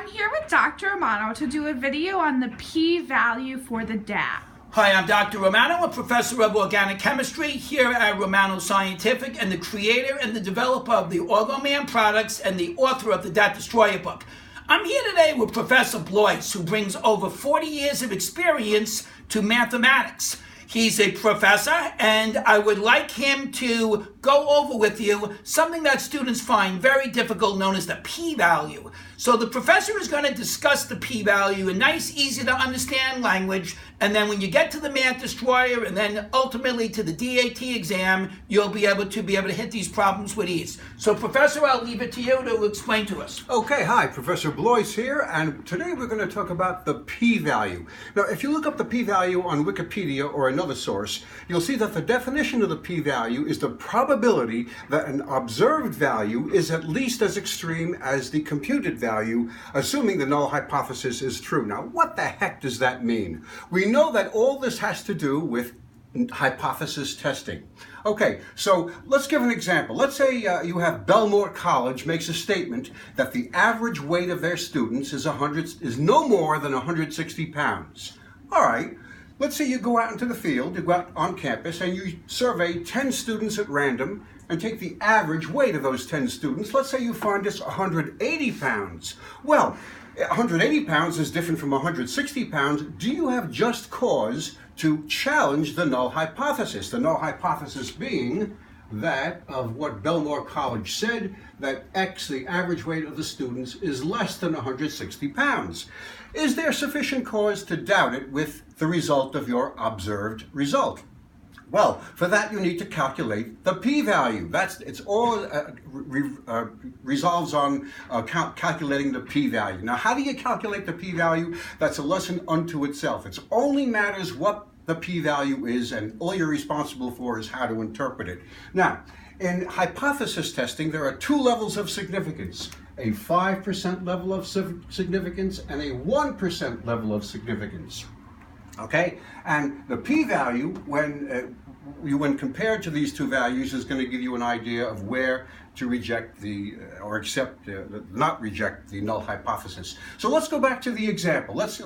I'm here with Dr. Romano to do a video on the p-value for the DAT. Hi, I'm Dr. Romano, a professor of organic chemistry here at Romano Scientific and the creator and the developer of the Orgoman products and the author of the DAT Destroyer book. I'm here today with Professor Blois, who brings over 40 years of experience to mathematics. He's a professor, and I would like him to go over with you something that students find very difficult, known as the p-value. So the professor is going to discuss the p-value in nice, easy to understand language, and then when you get to the Math Destroyer and then ultimately to the DAT exam, you'll be able to hit these problems with ease. So Professor, I'll leave it to you to explain to us. Okay, hi, Professor Blois here, and today we're going to talk about the p-value. Now, if you look up the p-value on Wikipedia or another source, you'll see that the definition of the p-value is the probability that an observed value is at least as extreme as the computed value, assuming the null hypothesis is true. Now, what the heck does that mean? We know that all this has to do with hypothesis testing. Okay, so let's give an example. Let's say you have Belmore College makes a statement that the average weight of their students is no more than 160 pounds. All right. Let's say you go out into the field, you go out on campus, and you survey 10 students at random and take the average weight of those 10 students. Let's say you find it's 180 pounds. Well, 180 pounds is different from 160 pounds. Do you have just cause to challenge the null hypothesis? The null hypothesis being that of what Belmore College said, that X, the average weight of the students, is less than 160 pounds. Is there sufficient cause to doubt it with the result of your observed result? Well, for that you need to calculate the p-value. It's all resolves on calculating the p-value. Now, how do you calculate the p-value? That's a lesson unto itself. It only matters what the p-value is, and all you're responsible for is how to interpret it. Now, in hypothesis testing, there are two levels of significance: a 5% level of significance and a 1% level of significance. Okay, and the p-value, when compared to these two values, is going to give you an idea of where to reject or accept, not reject the null hypothesis. So let's go back to the example. Let's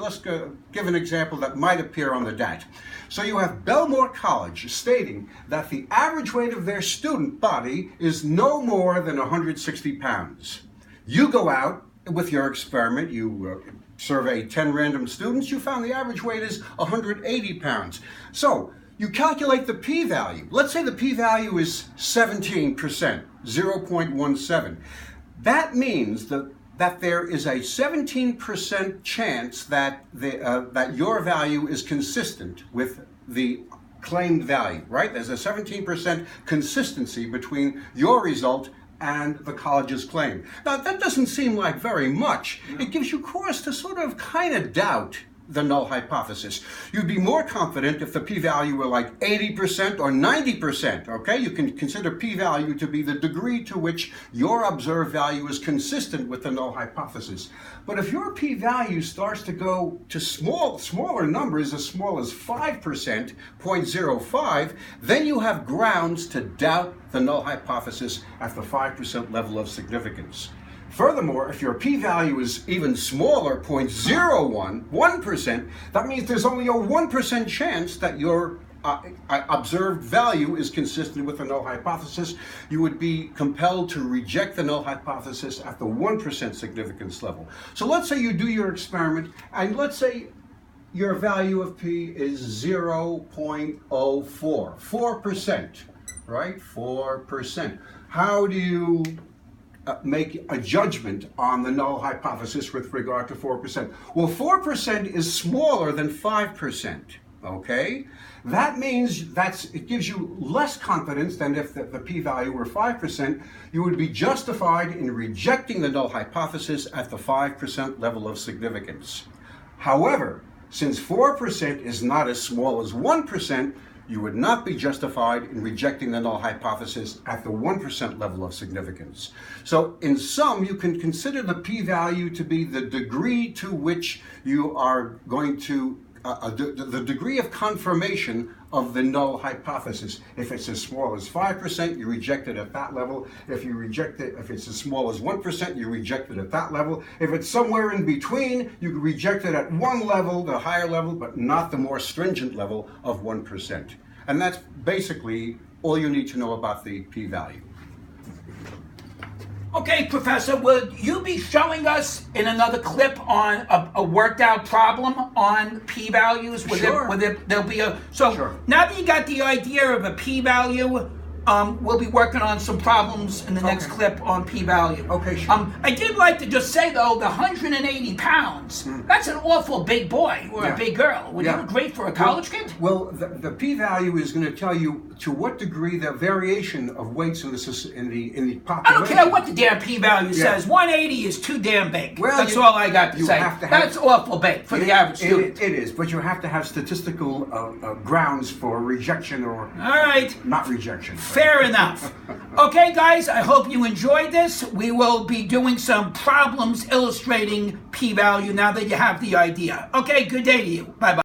give an example that might appear on the DAT. So you have Belmore College stating that the average weight of their student body is no more than 160 pounds. You go out with your experiment, you survey 10 random students, you found the average weight is 180 pounds. So you calculate the p-value. Let's say the p-value is 17%, 0.17. That means that there is a 17% chance that that your value is consistent with the claimed value, right? There's a 17% consistency between your result and the college's claim. Now, that doesn't seem like very much. It gives you cause to sort of kind of doubt the null hypothesis. You'd be more confident if the p-value were like 80% or 90%, okay? You can consider p-value to be the degree to which your observed value is consistent with the null hypothesis. But if your p-value starts to go to smaller numbers, as small as 5%, 0.05, then you have grounds to doubt the null hypothesis at the 5% level of significance. Furthermore, if your p-value is even smaller, 0.01%, that means there's only a 1% chance that your observed value is consistent with the null hypothesis. You would be compelled to reject the null hypothesis at the 1% significance level. So let's say you do your experiment, and let's say your value of p is 0.04, 4%, right? 4%. How do you make a judgment on the null hypothesis with regard to 4%? Well, 4% is smaller than 5%, okay? That means it gives you less confidence than if the p-value were 5%. You would be justified in rejecting the null hypothesis at the 5% level of significance. However, since 4% is not as small as 1%, you would not be justified in rejecting the null hypothesis at the 1% level of significance. So in sum, you can consider the p-value to be the degree to which you are going to the degree of confirmation of the null hypothesis. If it's as small as 5%, you reject it at that level. If it's as small as 1%, you reject it at that level. If it's somewhere in between, you reject it at one level, the higher level, but not the more stringent level of 1%. And that's basically all you need to know about the p-value. Okay, Professor, will you be showing us in another clip on a worked out problem on p-values? Sure. There'll be so Sure. Now that you got the idea of a p-value, we'll be working on some problems in the next clip on p-value. Okay, sure. I did like to just say though, the 180 pounds, that's an awful big boy or a big girl. Would you look great for a college kid? Well, the p-value is going to tell you to what degree the variation of weights in the population. I don't care what the damn p-value says. 180 is too damn big. Well, that's all I got to say. That's awful big for the average student. It is, but you have to have statistical grounds for rejection or all right, not rejection. Fair enough. Okay, guys, I hope you enjoyed this. We will be doing some problems illustrating p-value now that you have the idea. Okay, good day to you. Bye-bye.